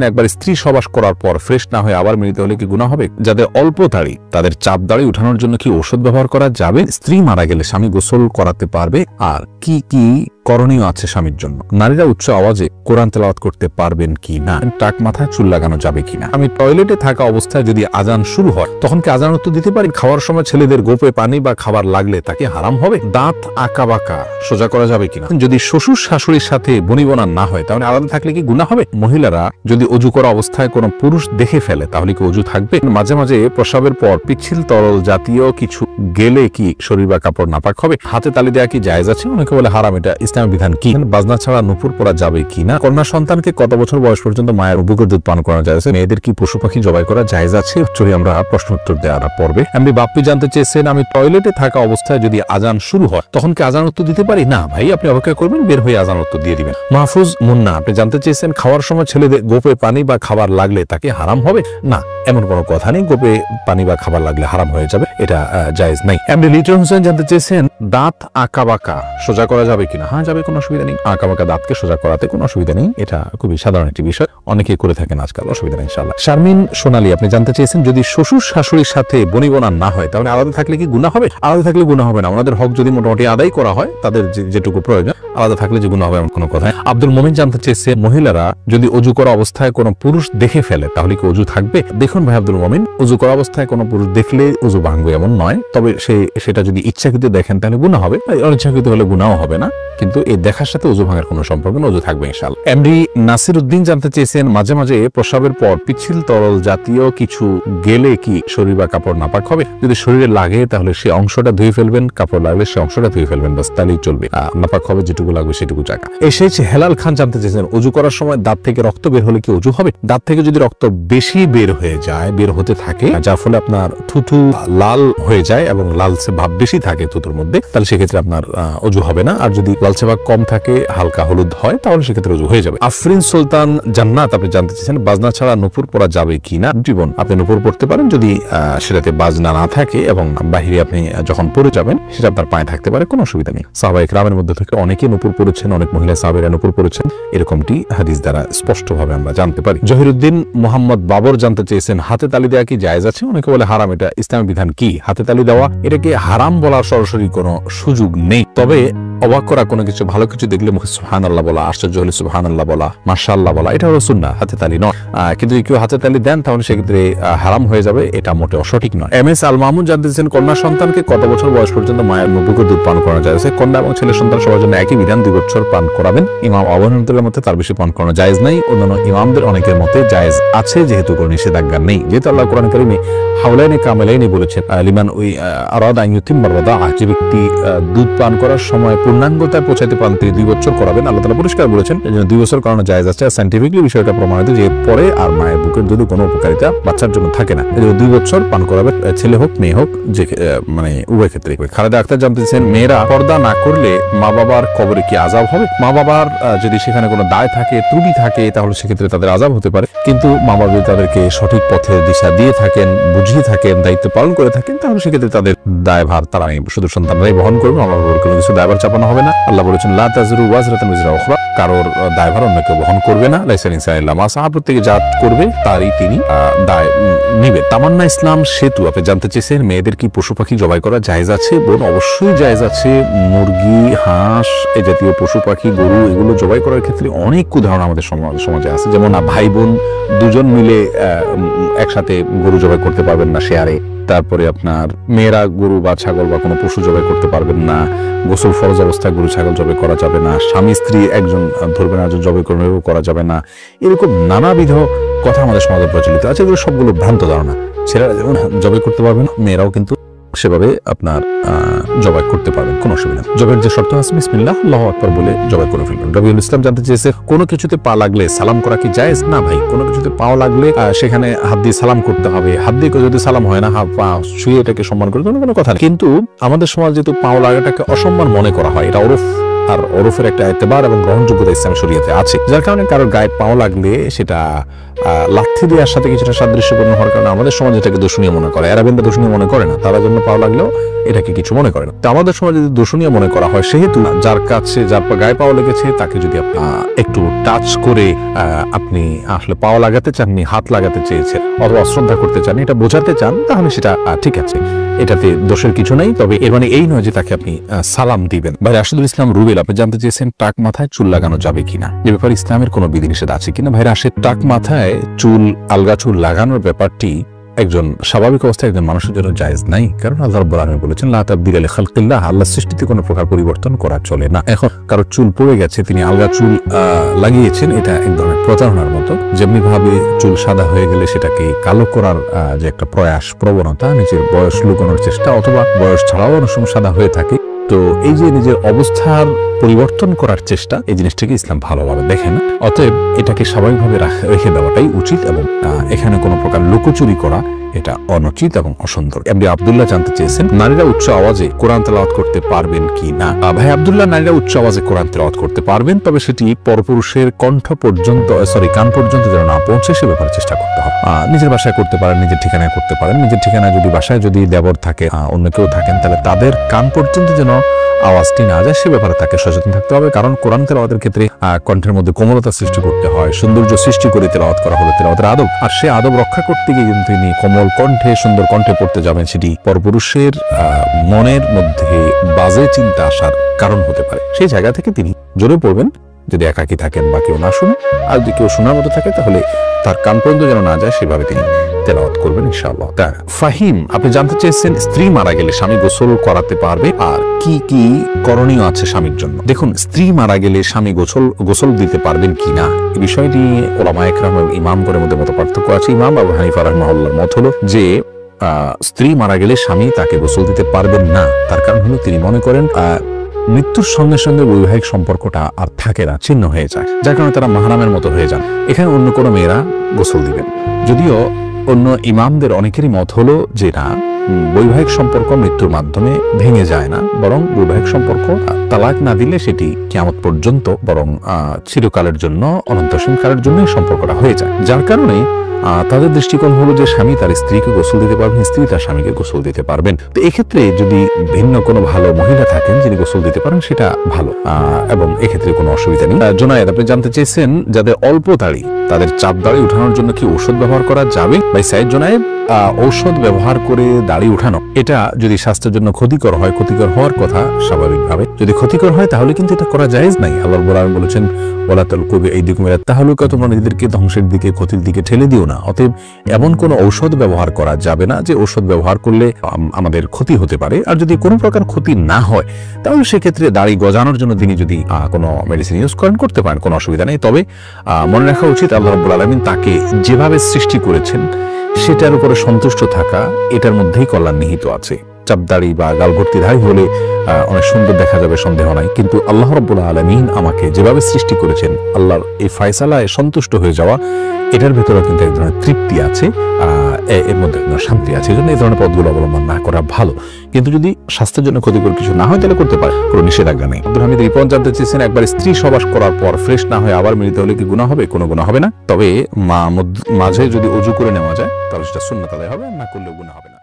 একবার স্ত্রী সবাস করার পর ফ্রেশ না হয়ে আবার মিলিত হলে কি গুনাহ হবে? যাদের অল্প দাড়ি তাদের চাপ দাড়ি উঠানোর জন্য কি ঔষধ ব্যবহার করা যাবে? স্ত্রী মারা গেলে স্বামী গোসল করাতে পারবে? আর কি কি করণীয় আছে স্বামীর জন্য? নারীরা উচ্চ আওয়াজে কোরআন তেলাওয়াত করতে পারবেন কি না? টাক মাথায় চুল লাগানো যাবে কিনা? আমি টয়লেটে থাকা অবস্থায় যদি আজান শুরু হয় তখন কি আজান উত্তর দিতে পারি? খাওয়ার সময় ছেলেদের গোপে পানি বা খাবার লাগলে তাকে হারাম হবে? দাঁত আঁকা বাঁকা সোজা করা যাবে কিনা? যদি শ্বশুর শাশুড়ির সাথে বনিবনা না হয় তাহলে আলাদা থাকলে কি গুনাহ হবে? মহিলারা যদি অজু করা অবস্থায় কোনো পুরুষ দেখে ফেলে তাহলে কি অজু থাকবে? মাঝে মাঝে প্রসাবের পর পিচ্ছিল তরল জাতীয় কিছু গেলে কি শরীর বা কাপড় নাপাক হবে? হাতে তালি দেওয়া কি জায়েজ আছে? অনেকে বলে হারাম। এটা ইসলামের বিধান কি? বাজনা ছাড়া নুপুর পরা যাবে কিনা? কন্যা সন্তানকে কত বছর বয়স পর্যন্ত মায়ের বুকের দুধ পান করা যায়? মেয়েদের কি পশু পাখি জবাই করা জায়েজ আছে? চলি আমরা প্রশ্ন উত্তর দেওয়ার পর্বে। এমনি বাপ্পি জানতে চেয়েছেন, আমি টয়লেটে থাকা অবস্থায় যদি আজান শুরু হয় তখন কি আজান উত্তর দিতে পারি? না ভাই, আপনি অপেক্ষা করবেন, বের হয়ে আজান উত্তর দিয়ে দিবেন। মাহফুজ মুন্না আপনি জানতে চেয়েছেন, খাওয়ার সময় ছেলেদের গোপে পানি বা খাবার লাগলে তাকে হারাম হবে? না, এমন কোনো কথা নেই। গোপে পানি বা খাবার লাগলে হারাম হয়ে যাবে, এটা জায়েজ নাই। এমনি লিটন হোসেন জানতে চেয়েছেন, দাঁত আঁকা বাঁকা সোজা করা যাবে কিনা? হ্যাঁ, যাবে, কোনো অসুবিধা নেই। আঁকা বাঁকা দাঁতকে সোজা করাতে কোনো অসুবিধা নেই, এটা খুবই সাধারণ একটি বিষয়, অনেকে করে থাকেন আজকাল, অসুবিধা নেই ইনশাআল্লাহ। শারমিন সোনালী আপনি জানতে চেয়েছেন, যদি শ্বশুর শাশুড়ির সাথে বনিবনা না হয় তাহলে আলাদা থাকলে কি গুনাহ হবে? আলাদা থাকলে গুনাহ হবে না, ওনাদের হক যদি মোটামুটি আদায় করা হয়, তাদের যেটুকু প্রয়োজন, আলাদা থাকলে যে গুনাহ হবে এমন কোনো কথা। আব্দুল মোমিন জানতে চেয়েছে, মহিলারা যদি অজু করা অবস্থায় কোনো পুরুষ দেখে ফেলে তাহলে কি অজু থাকবে? দেখুন ভাই আব্দুল মোমিন, অজু করা অবস্থায় কোনো পুরুষ দেখলে অজু ভাঙবে এমন নয়, তবে সেটা যদি ইচ্ছাকৃত দেখেন তাহলে গুনাহ হবে, অনিচ্ছাকৃত হলে গুনাহ হবে না, কিন্তু এই দেখার সাথে অজু ভাঙার কোনো সম্পর্ক না, অজু থাকবে ইনশাআল্লাহ। এমডি নাসির উদ্দিন জানতে চেয়েছেন, মাঝে মাঝে প্রসাবের পর পিচ্ছিল তরল জাতীয় কিছু গেলে কি শরীর বা কাপড় নাপাক হবে? যদি শরীরে লাগে তাহলে সে অংশটা ধুয়ে ফেলবেন, কাপড় লাগলে সে অংশটা ধুয়ে ফেলবেন, বাস, তাহলেই চলবে। নাপাক হবে যেটুকু লাগবে সেটুকু জায়গা। এসেছে হেলাল খান জানতে চেয়েছেন, অজু করার সময় দাঁত থেকে রক্ত বের হলে কি অজু হবে? দাঁত থেকে যদি রক্ত বেশি বের হয়ে যায়, বের হতে থাকে, যার ফলে আপনার থুথু লাল হয়ে যায় এবং লালচে ভাব বেশি থাকে থুতুর মধ্যে, তাহলে সেক্ষেত্রে আপনার অজু হবে না। আর যদি লালচে ভাব কম থাকে, হালকা হলুদ হয়, তাহলে সেক্ষেত্রে অজু হয়ে যাবে। আফরিন সুলতান জান্নাত আপনি জানতে চেয়েছেন, বাজনা ছাড়া নুপুর পরা যাবে কিনা? জীবন আপনি নুপুর পড়তে পারেন যদি সেটাতে বাজনা না থাকে এবং বাহিরে আপনি যখন পরে যাবেন সেটা আপনার পায়ে থাকতে পারে, কোনো অসুবিধা নেই। সাহাবায়ে কেরামের মধ্যে থেকে অনেকে নুপুর পড়েছেন, অনেক মহিলা সাহাবীরা নুপুর পড়েছেন, এরকমটি হাদিস দ্বারা স্পষ্টভাবে আমরা জানতে পারি। জহিরুদ্দিন মোহাম্মদ বাবর জানতে চেয়েছেন, হাতে তালি দেওয়া কি জায়েজ আছে? অনেকে বলে হারাম। এটা ইসলামের বিধান কি? হাতে তালি দেওয়া এটাকে হারাম বলার সরাসরি কোনো সুযোগ নেই, তবে অবাক করা কোনো কিছু, ভালো কিছু দেখলে মুখে সুবহানাল্লাহ বলা, আশ্চর্য হলে সুবহানাল্লাহ বলা, মাশাআল্লাহ বলা, এটা হলো সুন্নাহ, হাতে তালি নয়। কিন্তু কেউ হাতে তালি দেন তাহলে সেক্ষেত্রে হারাম হয়ে যাবে, এটা মোটেও সঠিক নয়। এম এস আল মাহমুদ জানতে চেয়েছেন, কন্যা সন্তানকে কত বছর বয়স পর্যন্ত মায়ের বুকের দুধ পান করানো যায়? কন্যা এবং ছেলে সন্তান সবার জন্য একই বিধান, 2 বছর পান করাবেন। ইমাম আবু হানিফার মতে তার বেশি পান করানো জায়েজ নাই, অন্যান্য ইমামদের অনেকের মতে জায়েজ আছে, যেহেতু কোনো নিষেধাজ্ঞা নেই, যেহেতু আল্লাহ কোরআন কারীমে হাওলাইনে কামেলাইনে বলেছেন, লিমান ওই আরাদা আন ইউতিম্মার রাদাআহ, যে ব্যক্তি দুধ পান করার সময় পূর্ণাঙ্গতায় পৌঁছাতে পারেন তিনি 2 বছর করাবেন। আল্লাহ তাআলা পরিষ্কার বলেছেন এই জন্য 2 বছর করানো জায়েজ আছে। সায়েন্টিফিকলি বিষয়টা প্রমাণিত যে পরে আর মায়ের বুকের দুধ কোনো উপকারিতা বাচ্চার জন্য থাকে না, এই জন্য 2 বছর পান করাবে, ছেলে হোক মেয়ে হোক, যে মানে উভয় ক্ষেত্রে। খালেদা আক্তার জানতেছেন, মেয়েরা পর্দা না করলে মা বাবার কবরে কি আযাব হবে? মা বাবার যদি সেখানে কোনো দায় থাকে, ত্রুটি থাকে, তাহলে সেক্ষেত্রে তাদের আযাব হতে পারে, কিন্তু মা বাবা যদি তাদেরকে সঠিক পথের দিশা দিয়ে থাকেন, বুঝিয়ে থাকেন, দায়িত্ব পালন করে থাকেন, তাহলে সেক্ষেত্রে তাদের দায়ভার তারা শুধু সন্তানরাই বহন করবে, মা বাবার কোনো কিছু দায়ভার চাপানো হবে না। আল্লাহ বলেছেন, লা তাযরু ওয়াজরাতুন উযরা উখরা, কারোর দায়ভার অন্য কেউ বহন করবে না। লাইসা লিনসানিন ইল্লা মা সাআ, প্রত্যেকে যা করবে তারই তিনি দায় নিবে। তামান্না ইসলাম সেতু আপনি জানতে চেয়েছেন, মেয়েদের কি পশু পাখি জবাই করা জায়েজ আছে? বোন, অবশ্যই জায়েজ আছে। মুরগি, হাঁস, এই জাতীয় পশু পাখি, গরু, এগুলো জবাই করার ক্ষেত্রে অনেক উদাহরণ আমাদের সমাজে আছে। যেমন ভাই বোন দুজন মিলে একসাথে গরু জবাই করতে পারবেন না শেয়ারে, তারপরে আপনার মেয়েরা গরু বা ছাগল বা কোনো পশু জবাই করতে পারবেন না, গোসল ফরজ অবস্থায় গরু ছাগল জবাই করা যাবে না, স্বামী স্ত্রী একজন ধরবেন একজন জবাই করবেন এরকম করা যাবে না, এরকম নানাবিধ কথা আমাদের সমাজে প্রচলিত আছে। এগুলো সবগুলো ভ্রান্ত ধারণা। ছেলেরা যেমন জবাই করতে পারবেন, মেয়েরাও কিন্তু সেভাবে আপনার জবাই করতে পারবেন, কোনো অসুবিধা নেই। জবাইয়ের যে শর্ত আছে বিসমিল্লাহ আল্লাহু আকবার বলে জবাই করে ফেলবেন। রবিউল ইসলাম জানতে চেয়েছে, কোনো কিছুতে পা লাগলে সালাম করা কি জায়েজ? না ভাই, কোনো কিছুতে পা লাগলে সেখানে হাত দিয়ে সালাম করতে হবে। হাত দিয়ে যদি সালাম হয় না, হাত পা ছুঁয়ে এটাকে সম্মান করে কোনো কথা নেই। কিন্তু আমাদের সমাজ যেহেতু পা লাগাটাকে অসম্মান মনে করা হয়, এটা ওরফ আর ওরফের একটা এতেবার এবং গ্রহণযোগ্যতা ইসলামী শরীয়তে আছে, যার কারণে কারোর গায়ে পাও লাগলে সেটা লাথি দেওয়ার সাথে কিছুটা সাদৃশ্যপূর্ণ হওয়ার কারণে আমাদের সমাজ এটাকে দূষণীয় মনে করে। এরা কিন্তু দূষণীয় মনে করে না, তারা জন্য পাও লাগলেও এটাকে কিছু মনে করে না। তো আমাদের সমাজে যদি দূষণীয় মনে করা হয়, সেহেতু যার কাছে যার গায়ে পাও লেগেছে তাকে যদি আপনি একটু টাচ করে আপনি আসলে পাও লাগাতে চাননি, হাত লাগাতে চেয়েছেন অথবা অশ্রদ্ধা করতে চান, এটা বোঝাতে চান, তাহলে সেটা ঠিক আছে, এটাতে দোষের কিছু নেই। তবে এর মানে এই নয় যে তাকে আপনি সালাম দিবেন। ভাই রাশেদুল ইসলাম রুবেল, আপনি জানতে চেয়েছেন টাক মাথায় চুল লাগানো যাবে কিনা, এ ব্যাপারে ইসলামের কোনো বিধিনিষেধ আছে কিনা। ভাই রাশেদ, টাক মাথায় চুল, আলগা চুল লাগানোর ব্যাপারটি একজন স্বাভাবিক অবস্থায় একজন মানুষের জন্য জায়েজ নাই, কারণ আল্লাহ রাব্বুল আলামিন বলেছেন লা তাবদীলা লিখালকিল্লাহ, আল্লাহর সৃষ্টিতে কোনো প্রকার পরিবর্তন করা চলে না। এখন কারো চুল পড়ে গেছে, তিনি আলগা চুল লাগিয়েছেন, এটা এক ধরনের প্রতারণার মতো। যেমনি ভাবে চুল সাদা হয়ে গেলে সেটাকে কালো করার যে একটা প্রয়াস, প্রবণতা, নিজের বয়স লুকানোর চেষ্টা, অথবা বয়স ছাড়াও অনেক সময় সাদা হয়ে থাকে। তো এই যে নিজের অবস্থার পরিবর্তন করার চেষ্টা, এই জিনিসটাকে ইসলাম ভালোভাবে দেখে না। অতএব এটাকে স্বাভাবিকভাবে রেখে দেওয়াটাই উচিত, এবং এখানে কোনো প্রকার লুকোচুরি করা এটা অনুচিত এবং অসুন্দর। এমডি আব্দুল্লাহ জানতে চেয়েছেন নারীরা উচ্চ আওয়াজে কোরআন তেলাওয়াত করতে পারবেন কি না। ভাই আব্দুল্লাহ, নারীরা উচ্চ আওয়াজে কোরআন তেলাওয়াত করতে পারবেন, তবে সেটি পরপুরুষের কণ্ঠ পর্যন্ত কান পর্যন্ত যেন না পৌঁছে সে ব্যাপারে চেষ্টা করতে হবে। নিজের বাসায় করতে পারেন, নিজের ঠিকানায় করতে পারেন। নিজের ঠিকানায় যদি বাসায় যদি দেবর থাকে, অন্য কেউ থাকেন, তাহলে তাদের কান পর্যন্ত যেন আওয়াজটি না যায় সে ব্যাপারে তাকে সচেতন থাকতে হবে। কারণ কোরআন তেলাওয়াতের ক্ষেত্রে কণ্ঠের মধ্যে কোমলতা সৃষ্টি করতে হয়, সৌন্দর্য সৃষ্টি করে তেলাওয়াত করা হলো তেলাওয়াতের আদব। আর সে আদব রক্ষা করতে গিয়ে কিন্তু তিনি কোমল কণ্ঠে, সুন্দর কণ্ঠে পড়তে যাবেন, সেটি পরপুরুষের মনের মধ্যে বাজে চিন্তা আসার কারণ হতে পারে। সেই জায়গা থেকে তিনি জোরে পড়বেন, যদি একাকী থাকেন বা কেউ না শুনে, আর যদি কেউ শোনার মতো থাকে তাহলে তার কান পর্যন্ত যেন না যায় সেভাবে তিনি তেলাওয়াত করবেন ইনশাআল্লাহ। ফাহিম, আপনি জানতে চেয়েছেন স্ত্রী মারা গেলে স্বামী গোসল করাতে পারবে আর কি কি করণীয় আছে স্বামীর জন্য। দেখুন, স্ত্রী মারা গেলে স্বামী গোসল দিতে পারবেন কিনা এই বিষয়টি ওলামায়ে কেরাম এবং ইমামগণের মধ্যে মত পার্থক্য আছে। ইমাম আবু হানিফা রাহিমাহুল্লাহর মত হলো যে স্ত্রী মারা গেলে স্বামী তাকে গোসল দিতে পারবেন না। তার কারণ হলো তিনি মনে করেন মৃত্যুর সঙ্গে সঙ্গে বৈবাহিক সম্পর্কটা আর থাকে না, ছিন্ন হয়ে যায়, যার কারণে তারা মাহরামের মতো হয়ে যান। এখানে অন্য কোনো মেয়েরা গোসল দিবেন। যদিও অন্য ইমামদের অনেকেরই মত হলো যে না, বৈবাহিক সম্পর্ক মৃত্যুর মাধ্যমে ভেঙে যায় না, বরং বৈবাহিক সম্পর্ক তালাক না দিলে সেটি কিয়ামত পর্যন্ত বরং চিরকালের জন্য, অনন্তসীম কালের জন্য সম্পর্কটা হয়ে যায়। যার কারণে তাদের দৃষ্টিকোণ হলো যে স্বামী তার স্ত্রীকে গোসল দিতে পারবেন, স্ত্রী তার স্বামীকে গোসল দিতে পারবেন। তো এক্ষেত্রে যদি ভিন্ন কোনো ভালো মহিলা থাকেন যিনি গোসল দিতে পারেন সেটা ভালো, এবং এক্ষেত্রে কোনো অসুবিধা নেই। জোনায়েদ, আপনি জানতে চেয়েছেন যাদের অল্প দাড়ি তাদের চাপ দাড়ি উঠানোর জন্য কি ঔষধ ব্যবহার করা যাবে। ভাই সাইদ জোনায়েদ, ঔষধ ব্যবহার করে দাড়ি উঠানো এটা যদি স্বাস্থ্যের জন্য ক্ষতিকর হয়, ক্ষতিকর হওয়ার কথা স্বাভাবিকভাবে, যদি ক্ষতিকর হয় তাহলে কিন্তু এটা করা জায়েজ নাই। আল্লাহ রাব্বুল আলামিন বলেছেন ওয়ালা তালকু বিআইদিকুম ইলা তাহলুকা, তোমরা নিজেদেরকে ধ্বংসের দিকে, ক্ষতির দিকে ঠেলে দিও না। অতএব এমন কোন ঔষধ ব্যবহার করা যাবে না যে ঔষধ ব্যবহার করলে আমাদের ক্ষতি হতে পারে। আর যদি কোনো প্রকার ক্ষতি না হয় তাহলে সেক্ষেত্রে দাড়ি গজানোর জন্য তিনি যদি কোনো মেডিসিন ইউজ করেন, করতে পারেন, কোনো অসুবিধা নেই। তবে মনে রাখা উচিত আল্লাহ রাব্বুল আলামিন তাকে যেভাবে সৃষ্টি করেছেন সেটার উপরে সন্তুষ্ট থাকা, এটার মধ্যেই কল্যাণ নিহিত আছে। চাপদাড়ি বা গালভর্তি দাড়ি হলে অনেক সুন্দর দেখা যাবে, সন্দেহ নাই, কিন্তু আল্লাহ রাব্বুল আলামিন আমাকে যেভাবে সৃষ্টি করেছেন, আল্লাহর এই ফয়সালায় সন্তুষ্ট হয়ে যাওয়া, এটার ভিতরে কিন্তু এক ধরনের তৃপ্তি আছে, এর মধ্যে শান্তি আছে। এই জন্য এই ধরনের পথগুলো অবলম্বন না করা ভালো। কিন্তু যদি স্বাস্থ্যের জন্য ক্ষতিকর কিছু না হয় তাহলে করতে পারে, কোনো নিষেধাজ্ঞা নেই। আব্দুল হামিদ রিপন জানতে চেয়েছেন একবার স্ত্রী সবাস করার পর ফ্রেশ না হয়ে আবার মিলিত হলে কি গুনাহ হবে? কোনো গুনাহ হবে না, তবে মাঝে যদি ওযু করে নেওয়া যায় তাহলে সেটা সুন্নাত আদায় হবে, না করলেও গুনাহ হবে না।